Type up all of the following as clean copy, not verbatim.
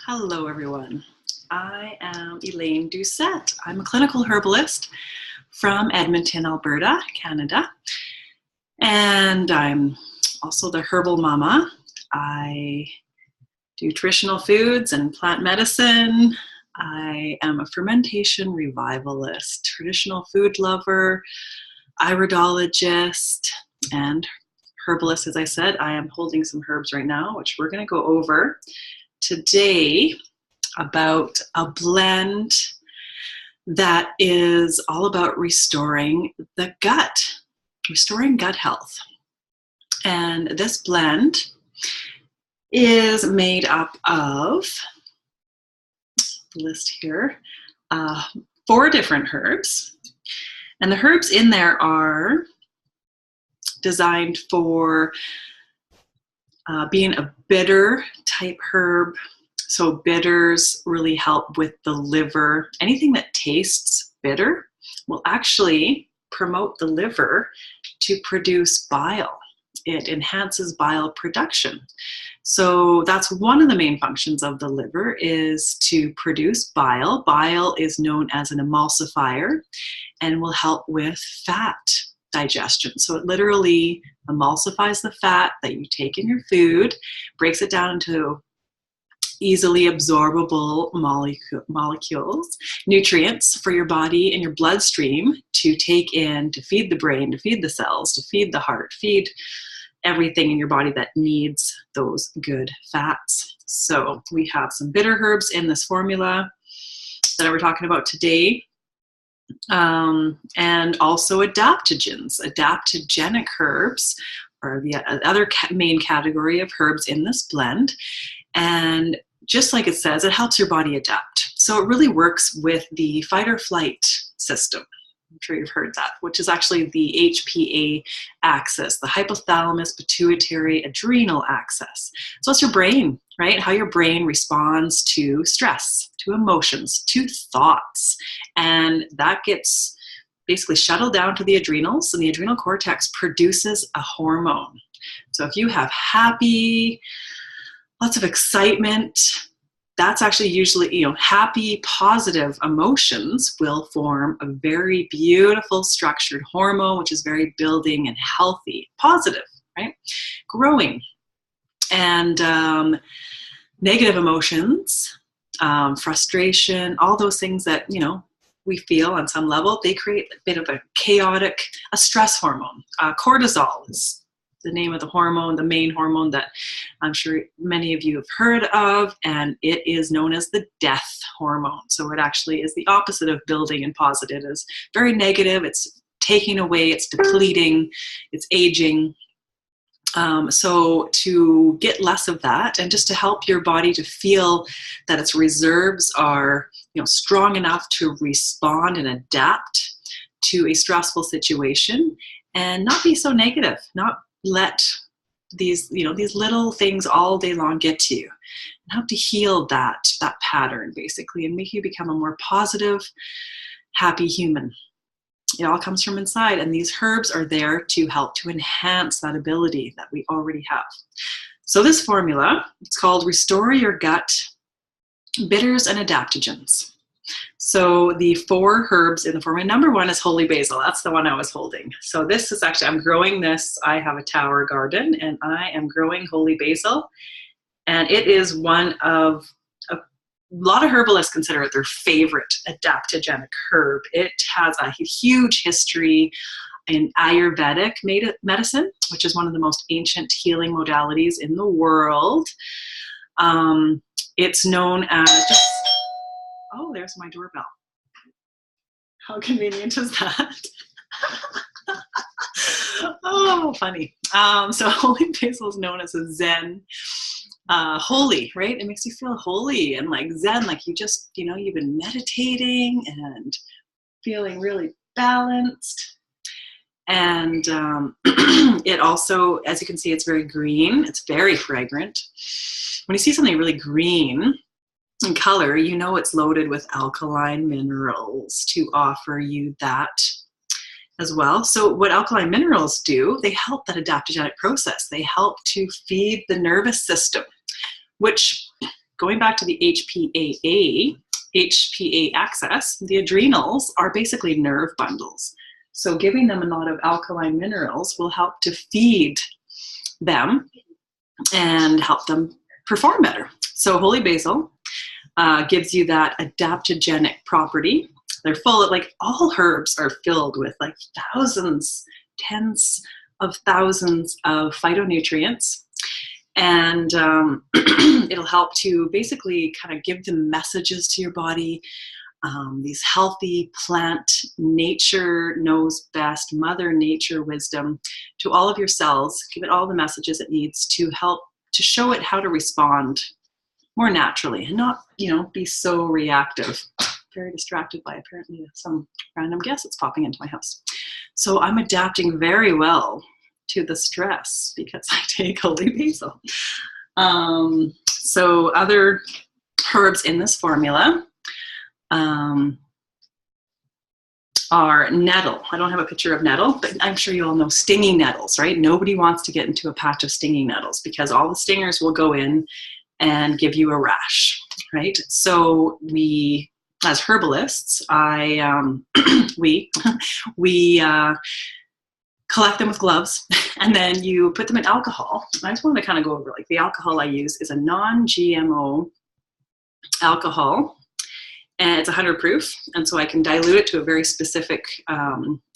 Hello, everyone. I am Elaine Doucette. I'm a clinical herbalist from Edmonton, Alberta, Canada. And I'm also the herbal mama. I do traditional foods and plant medicine. I am a fermentation revivalist, traditional food lover, iridologist, and herbalist. As I said, I am holding some herbs right now, which we're going to go over today about a blend that is all about restoring the gut, restoring gut health. And this blend is made up of, the list here, 4 different herbs. And the herbs in there are designed for being a bitter type herb. So bitters really help with the liver. Anything that tastes bitter will actually promote the liver to produce bile. It enhances bile production. So that's one of the main functions of the liver, is to produce bile. Bile is known as an emulsifier and will help with fat digestion. So it literally emulsifies the fat that you take in your food, breaks it down into easily absorbable molecules, nutrients for your body and your bloodstream to take in, to feed the brain, to feed the cells, to feed the heart, feed everything in your body that needs those good fats. So we have some bitter herbs in this formula that we're talking about today. And also adaptogens. Adaptogenic herbs are the other main category of herbs in this blend. And just like it says, it helps your body adapt. So it really works with the fight or flight system. I'm sure you've heard that, which is actually the HPA axis, the hypothalamus, pituitary, adrenal axis. So it's your brain, right? How your brain responds to stress, to emotions, to thoughts. And that gets basically shuttled down to the adrenals, and the adrenal cortex produces a hormone. So if you have happy, lots of excitement, that's actually usually, happy, positive emotions will form a very beautiful structured hormone, which is very building and healthy, positive, right? Growing. And negative emotions, frustration, all those things that, we feel on some level, they create a bit of a chaotic, a stress hormone. Cortisol is the name of the hormone, the main hormone that I'm sure many of you have heard of, and it is known as the death hormone. So it actually is the opposite of building and positive. It is very negative. It's taking away, it's depleting, it's aging. So to get less of that, and just to help your body to feel that its reserves are, strong enough to respond and adapt to a stressful situation and not be so negative, not let these, these little things all day long get to you, and help to heal that pattern basically, and make you become a more positive, happy human. It all comes from inside, and these herbs are there to help to enhance that ability that we already have. So this formula, it's called Restore Your Gut, Bitters and Adaptogens. So the 4 herbs in the formula, number 1 is holy basil. That's the one I was holding. So this is actually, I'm growing this. I have a tower garden, and I am growing holy basil. And it is one of, a lot of herbalists consider it their favorite adaptogenic herb. It has a huge history in Ayurvedic medicine, which is one of the most ancient healing modalities in the world. It's known as just, oh, there's my doorbell. How convenient is that? Oh, funny. So holy basil is known as a Zen, holy, right? It makes you feel holy and like Zen, like you just, you've been meditating and feeling really balanced. And it also, as you can see, it's very green. It's very fragrant. When you see something really green in color, it's loaded with alkaline minerals to offer you that as well. So what alkaline minerals do, they help that adaptogenic process. They help to feed the nervous system, which going back to the HPA axis, the adrenals are basically nerve bundles. So giving them a lot of alkaline minerals will help to feed them and help them perform better. So holy basil gives you that adaptogenic property. They're full of, like, all herbs are filled with like thousands, tens of thousands of phytonutrients. And it'll help to basically kind of give the messages to your body, these healthy plant, nature knows best, Mother Nature wisdom to all of your cells, give it all the messages it needs to help to show it how to respond more naturally and not, be so reactive. Very distracted by apparently some random guest that's popping into my house. So I'm adapting very well to the stress because I take holy basil. So other herbs in this formula are nettle. I don't have a picture of nettle, but I'm sure you all know stinging nettles, right? Nobody wants to get into a patch of stinging nettles because all the stingers will go in and give you a rash, right? So we, as herbalists, we collect them with gloves, and then you put them in alcohol. I just wanted to kind of go over, like, the alcohol I use is a non-GMO alcohol, and it's 100 proof, and so I can dilute it to a very specific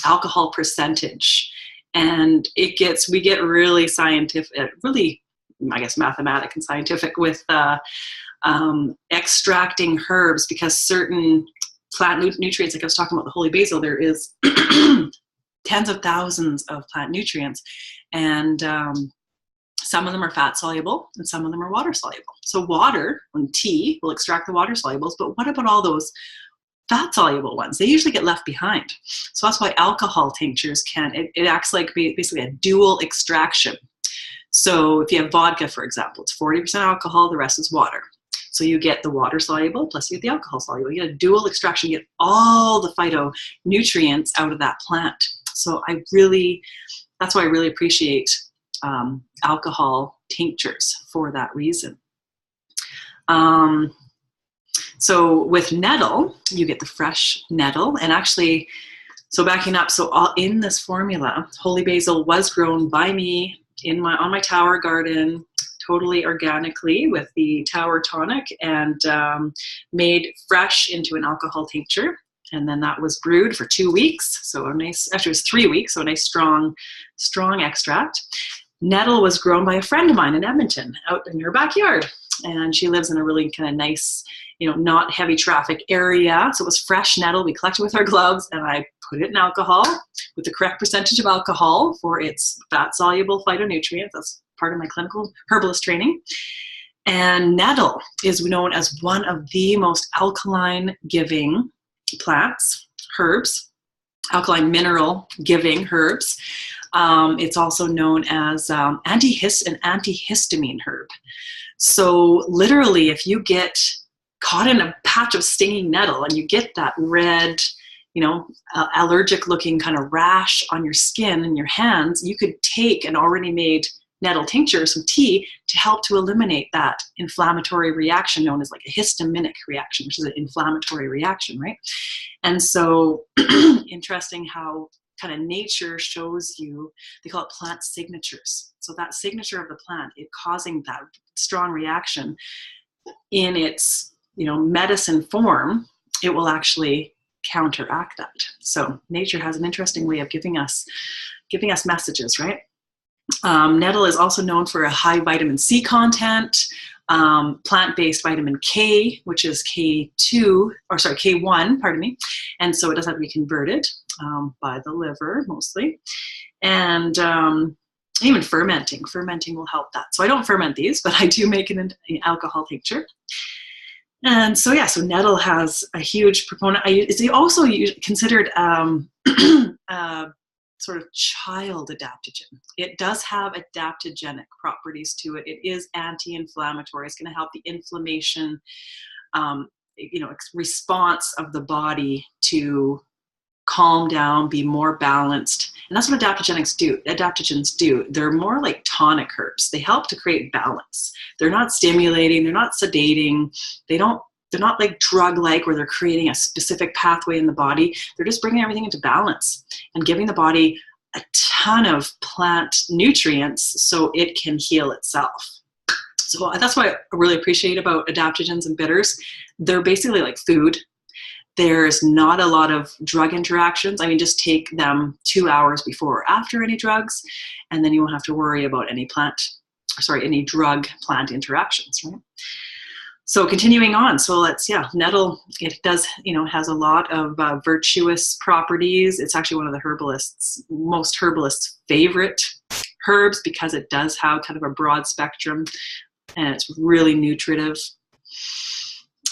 alcohol percentage, and we get really scientific, really, I guess, mathematic and scientific with extracting herbs, because certain plant nutrients, like I was talking about the holy basil, there is tens of thousands of plant nutrients, and some of them are fat soluble and some of them are water soluble. So water and tea will extract the water solubles, but what about all those fat soluble ones? They usually get left behind. So that's why alcohol tinctures it acts like basically a dual extraction. So if you have vodka, for example, it's 40% alcohol, the rest is water. So you get the water soluble, plus you get the alcohol soluble. You get a dual extraction, you get all the phytonutrients out of that plant. So that's why I really appreciate alcohol tinctures for that reason. So with nettle, you get the fresh nettle, and actually, so backing up, so all in this formula, holy basil was grown by me on my tower garden, totally organically with the tower tonic, and made fresh into an alcohol tincture. And then that was brewed for 2 weeks. So actually it was 3 weeks. So a nice strong extract. Nettle was grown by a friend of mine in Edmonton out in her backyard. And she lives in a really kind of nice, not heavy traffic area. So it was fresh nettle. We collected with our gloves, and I put it in alcohol with the correct percentage of alcohol for its fat soluble phytonutrients. That's part of my clinical herbalist training. And nettle is known as one of the most alkaline giving plants, herbs, alkaline mineral giving herbs. It's also known as an antihistamine herb. So literally, if you get caught in a patch of stinging nettle and you get that red, allergic looking kind of rash on your skin and your hands, you could take an already made nettle tincture, some tea, to help to eliminate that inflammatory reaction known as like a histaminic reaction, which is an inflammatory reaction, right? And so interesting how kind of nature shows you, they call it plant signatures. So that signature of the plant, it causing that strong reaction in its, medicine form, it will actually counteract that. So nature has an interesting way of giving us messages, right? Nettle is also known for a high vitamin C content, plant-based vitamin K, which is K1, pardon me. And so it does have to be converted by the liver mostly. And even fermenting will help that. So I don't ferment these, but I do make an alcohol tincture. And so, so nettle has a huge proponent. It's also considered sort of child adaptogen. It does have adaptogenic properties to it. It is anti-inflammatory. It's going to help the inflammation, response of the body to calm down, be more balanced. And that's what adaptogens do. They're more like tonic herbs. They help to create balance. They're not stimulating, they're not sedating, they're not like drug-like where they're creating a specific pathway in the body. They're just bringing everything into balance and giving the body a ton of plant nutrients so it can heal itself. So that's what I really appreciate about adaptogens and bitters. They're basically like food. There's not a lot of drug interactions. I mean, just take them 2 hours before or after any drugs, and then you won't have to worry about any drug plant interactions, right? So continuing on, so nettle, it does, has a lot of virtuous properties. It's actually one of the most herbalists' favorite herbs because it does have kind of a broad spectrum and it's really nutritive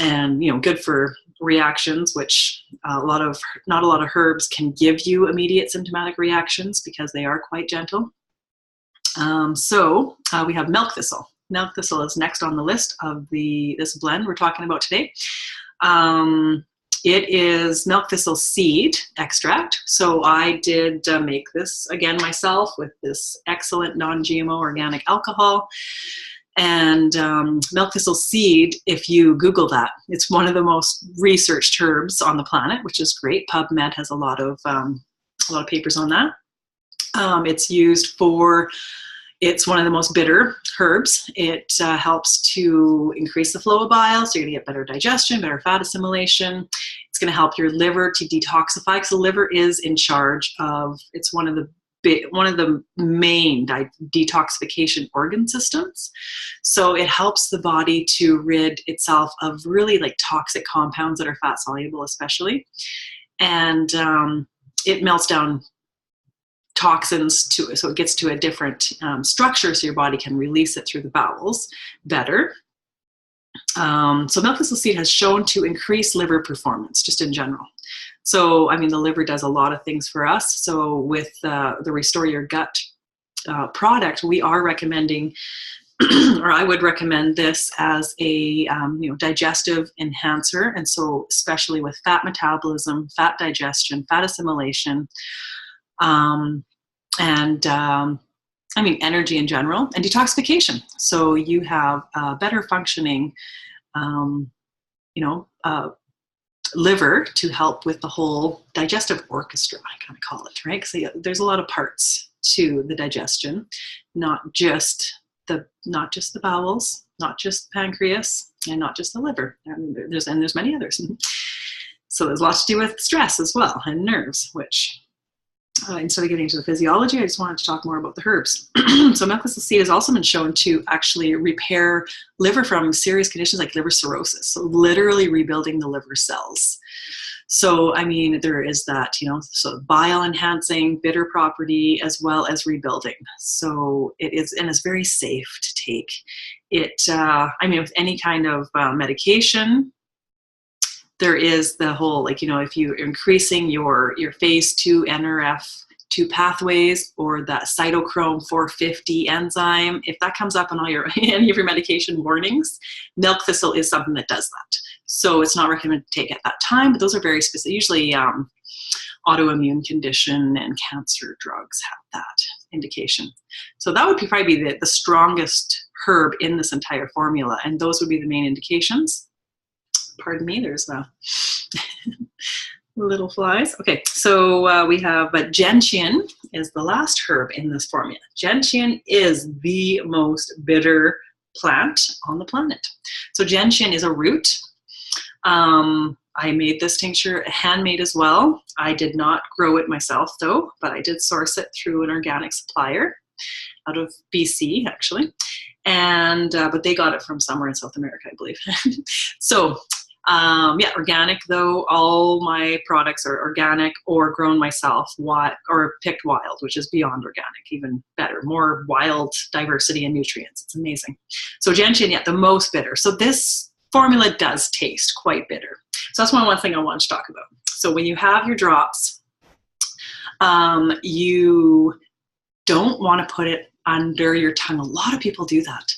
and, good for reactions, which not a lot of herbs can give you immediate symptomatic reactions because they are quite gentle. So we have milk thistle. Milk thistle is next on the list of this blend we're talking about today. It is milk thistle seed extract. So I did make this again myself with this excellent non-GMO organic alcohol. And milk thistle seed, if you Google that, it's one of the most researched herbs on the planet, which is great. PubMed has a lot of papers on that. It's one of the most bitter herbs. It helps to increase the flow of bile, so you're going to get better digestion, better fat assimilation. It's going to help your liver to detoxify, because the liver is in charge of, it's one of the main detoxification organ systems. So it helps the body to rid itself of really like toxic compounds that are fat soluble especially. And it melts down toxins so it gets to a different structure so your body can release it through the bowels better. So milk thistle seed has shown to increase liver performance just in general. So, I mean, the liver does a lot of things for us. So with the Restore Your Gut product, we are recommending, or I would recommend this as a digestive enhancer. And so especially with fat metabolism, fat digestion, fat assimilation, energy in general, and detoxification. So you have better functioning, liver to help with the whole digestive orchestra, I kind of call it, right? Because there's a lot of parts to the digestion, not just the bowels, not just the pancreas, and not just the liver. And there's many others. So there's lots to do with stress as well and nerves, which instead of getting into the physiology, I just wanted to talk more about the herbs. So milk thistle seed has also been shown to actually repair liver from serious conditions like liver cirrhosis. So literally rebuilding the liver cells. So, I mean, there is that, so bile enhancing, bitter property, as well as rebuilding. So it is, and it's very safe to take. It, with any kind of medication, there is the whole, if you're increasing your phase 2 NRF2 pathways or that cytochrome 450 enzyme, if that comes up on any of your medication warnings, milk thistle is something that does that. So it's not recommended to take at that time, but those are very specific. Usually autoimmune condition and cancer drugs have that indication. So that would probably be the strongest herb in this entire formula, and those would be the main indications. Pardon me, there's little flies. Okay, so we have gentian is the last herb in this formula. Gentian is the most bitter plant on the planet. So gentian is a root. I made this tincture handmade as well. I did not grow it myself though, but I did source it through an organic supplier out of BC actually. And, but they got it from somewhere in South America, I believe. So, organic though. All my products are organic or grown myself, or picked wild, which is beyond organic, even better, more wild diversity and nutrients. It's amazing. So gentian, the most bitter. So this formula does taste quite bitter. So that's one thing I want to talk about. So when you have your drops, you don't want to put it under your tongue. A lot of people do that.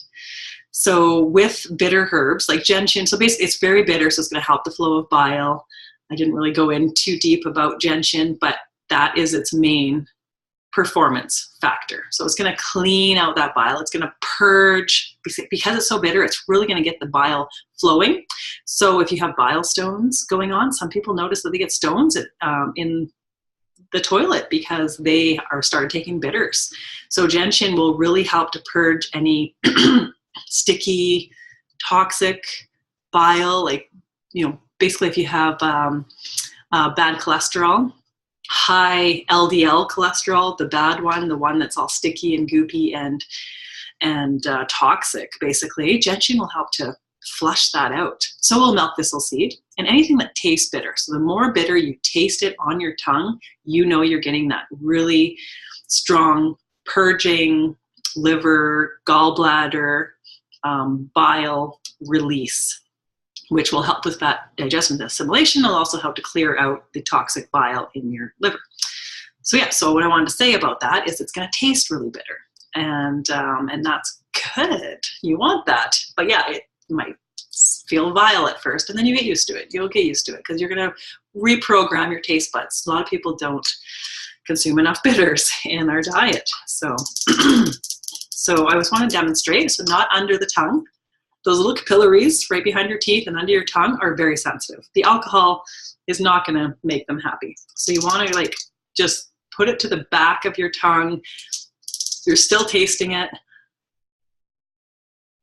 So with bitter herbs like gentian, so basically it's very bitter, so it's going to help the flow of bile. I didn't really go in too deep about gentian, but that is its main performance factor. So it's going to clean out that bile. It's going to purge, because it's so bitter, it's really going to get the bile flowing. So if you have bile stones going on, some people notice that they get stones in the toilet because they are started taking bitters. So gentian will really help to purge any sticky, toxic bile, like, basically if you have bad cholesterol, high LDL cholesterol, the bad one, the one that's all sticky and goopy and toxic, basically, gentian will help to flush that out. So will milk thistle seed and anything that tastes bitter. So the more bitter you taste it on your tongue, you're getting that really strong purging liver, gallbladder, bile release, which will help with that digestion and assimilation. It'll also help to clear out the toxic bile in your liver. So yeah, so what I wanted to say about that is it's going to taste really bitter, and that's good. You want that, but yeah, it might feel vile at first, and then you get used to it. You'll get used to it because you're going to reprogram your taste buds. A lot of people don't consume enough bitters in our diet, so so I just want to demonstrate. So not under the tongue. Those little capillaries right behind your teeth and under your tongue are very sensitive. The alcohol is not going to make them happy. So you want to just put it to the back of your tongue. You're still tasting it.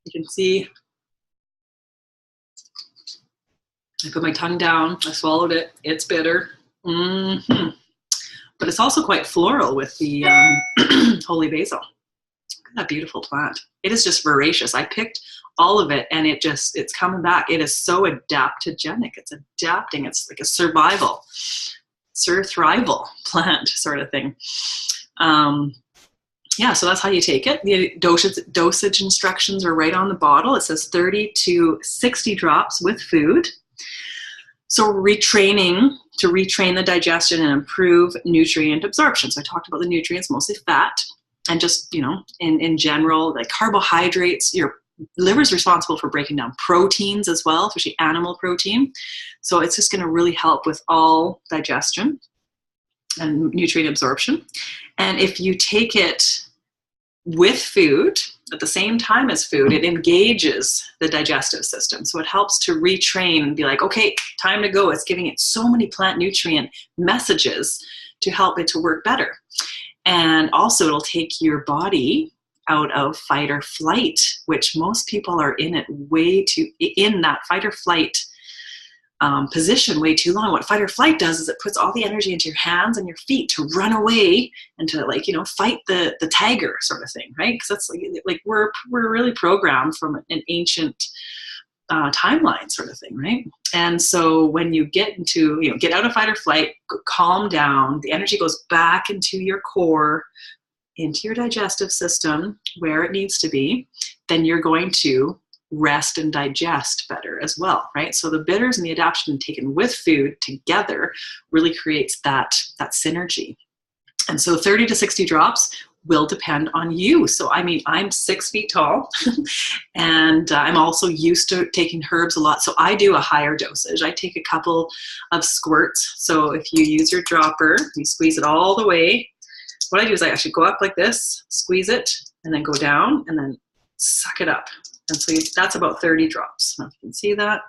You can see I put my tongue down. I swallowed it. It's bitter. Mm-hmm. But it's also quite floral with the holy basil. Look at that beautiful plant. It is just voracious. I picked all of it and it's coming back. It is so adaptogenic. It's adapting. It's like a surthrival plant sort of thing. Yeah, so that's how you take it. The dosage instructions are right on the bottle. It says 30 to 60 drops with food. So to retrain the digestion and improve nutrient absorption. So I talked about the nutrients, mostly fat, and just, in general, like carbohydrates. Your liver is responsible for breaking down proteins as well, especially animal protein. So it's just going to really help with all digestion and nutrient absorption. And if you take it with food at the same time as food, it engages the digestive system. So it helps to retrain and be like, okay, time to go. It's giving it so many plant nutrient messages to help it to work better. And also it'll take your body out of fight or flight, which most people are in that fight or flight position way too long. What fight or flight does is it puts all the energy into your hands and your feet to run away and to fight the tiger sort of thing, right? Because that's like we're really programmed from an ancient timeline sort of thing, right? And so when you get into, get out of fight or flight, calm down, the energy goes back into your core, into your digestive system where it needs to be, then you're going to rest and digest better as well, right? So the bitters and the adaptogen taken with food together really creates that synergy. And so 30 to 60 drops will depend on you. So I'm 6 feet tall and I'm also used to taking herbs a lot. So I do a higher dosage. I take a couple of squirts. So if you use your dropper, you squeeze it all the way. What I do is I actually go up like this, squeeze it, and then go down and then suck it up. And so that's about 30 drops. If you can see that.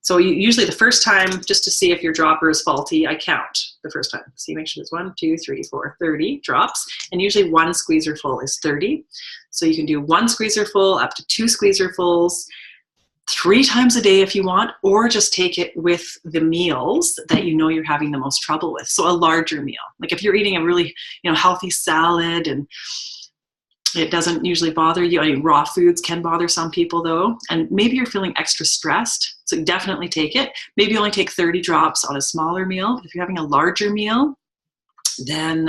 So usually the first time, just to see if your dropper is faulty, I count the first time. See, make sure it's 1, 2, 3, 4, 30 drops. And usually 1 squeezer full is 30. So you can do 1 squeezer full up to 2 squeezer fulls 3 times a day if you want, or just take it with the meals that you're having the most trouble with. So a larger meal. Like if you're eating a really healthy salad and it doesn't usually bother you. Raw foods can bother some people though. And maybe you're feeling extra stressed. So definitely take it. Maybe only take 30 drops on a smaller meal. But if you're having a larger meal, then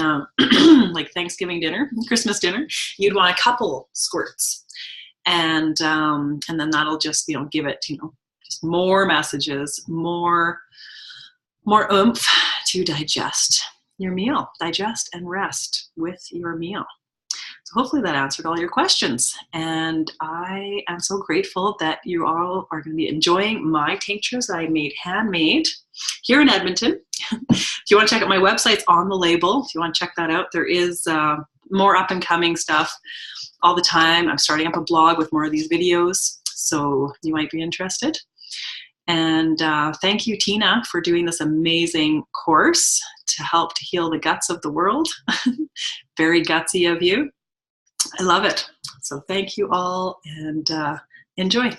like Thanksgiving dinner, Christmas dinner, you'd want a couple squirts. And then that'll just, give it, just more messages, more oomph to digest your meal, digest and rest with your meal. hopefully that answered all your questions. And I am so grateful that you all are going to be enjoying my tinctures that I made handmade here in Edmonton. If you want to check out my website, it's on the label. If you want to check that out, there is more up and coming stuff all the time. I'm starting up a blog with more of these videos, so you might be interested. And thank you, Tina, for doing this amazing course to help to heal the guts of the world. Very gutsy of you. I love it. So thank you all, and enjoy.